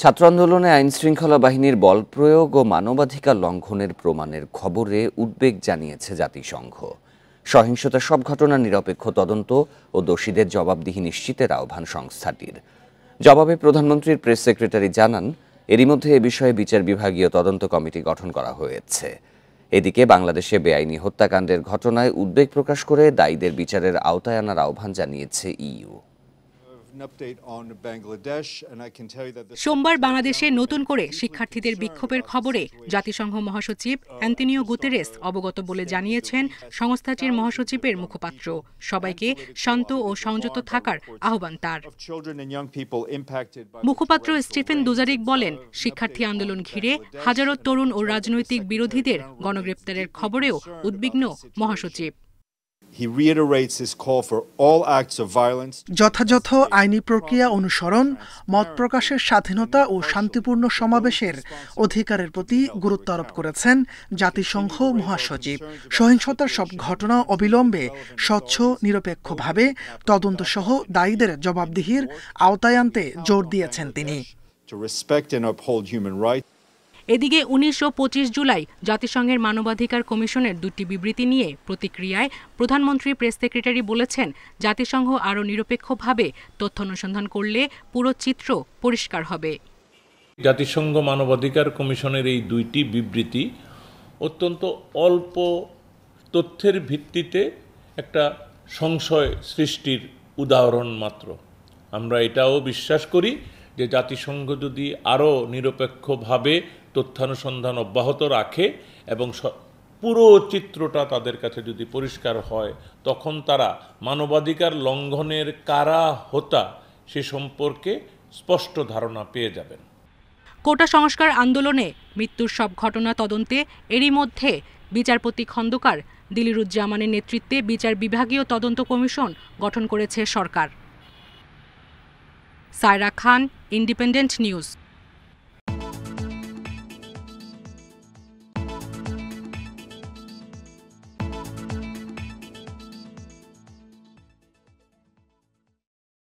ছাত্র আন্দোলনে আইনশৃঙ্খলা বাহিনীর বল প্রয়োগ ও মানবাধিকার লঙ্ঘনের প্রমাণের খবরে উদ্বেগ জানিয়েছে জাতিসংঘ। সহিংসতার সব ঘটনা নিরপেক্ষ তদন্ত ও দোষীদের জবাবদিহি নিশ্চিতের আহ্বান সংস্থাটির। জবাবে প্রধানমন্ত্রীর প্রেস সেক্রেটারি জানান, এরই মধ্যে এ বিষয়ে বিচার বিভাগীয় তদন্ত কমিটি গঠন করা হয়েছে। এদিকে বাংলাদেশে বেআইনি হত্যাকাণ্ডের ঘটনায় উদ্বেগ প্রকাশ করে দায়ীদের বিচারের আওতায় আনার আহ্বান জানিয়েছে ইইউ। সোমবার বাংলাদেশে নতুন করে শিক্ষার্থীদের বিক্ষোভের খবরে জাতিসংঘ মহাসচিব অ্যান্তোনিও গুতেরেস অবগত বলে জানিয়েছেন সংস্থাটির মহাসচিবের মুখপাত্র। সবাইকে শান্ত ও সংযত থাকার আহ্বান তার। মুখপাত্র স্টিফেন দুজারিক বলেন, শিক্ষার্থী আন্দোলন ঘিরে হাজারো তরুণ ও রাজনৈতিক বিরোধীদের গণগ্রেপ্তারের খবরেও উদ্বিগ্ন মহাসচিব। যথাযথ আইনি প্রক্রিয়া অনুসরণ, মত প্রকাশের স্বাধীনতা ও শান্তিপূর্ণ সমাবেশের অধিকারের প্রতি গুরুত্ব আরোপ করেছেন জাতিসংঘ মহাসচিব। সহিংসতার সব ঘটনা অবিলম্বে স্বচ্ছ নিরপেক্ষভাবে তদন্তসহ দায়ীদের জবাবদিহির আওতায় আনতে জোর দিয়েছেন তিনি। এদিকে ১৯ ও ২৫ জুলাই জাতিসংঘের মানবাধিকার কমিশনের দুটি বিবৃতি নিয়ে প্রতিক্রিয়ায় প্রধানমন্ত্রী প্রেস সেক্রেটারি বলেছেন, জাতিসংঘ আরও নিরপেক্ষভাবে তথ্য অনুসন্ধান করলে পুরো চিত্র পরিষ্কার হবে। জাতিসংঘ মানবাধিকার কমিশনের এই দুইটি বিবৃতি অত্যন্ত অল্প তথ্যের ভিত্তিতে একটা সংশয় সৃষ্টির উদাহরণ মাত্র। আমরা এটাও বিশ্বাস করি যে জাতিসংঘ যদি আরও নিরপেক্ষভাবে তথ্যানুসন্ধান অব্যাহত রাখে এবং পুরো চিত্রটা তাদের কাছে যদি পরিষ্কার হয়, তখন তারা মানবাধিকার লঙ্ঘনের কারা হোতা সে সম্পর্কে স্পষ্ট ধারণা পেয়ে যাবেন। কোটা সংস্কার আন্দোলনে মৃত্যুর সব ঘটনা তদন্তে এরই মধ্যে বিচারপতি খন্দকার দিলিরুজ্জামানের নেতৃত্বে বিচার বিভাগীয় তদন্ত কমিশন গঠন করেছে সরকার। সায়রা খান, ইন্ডিপেন্ডেন্ট নিউজ।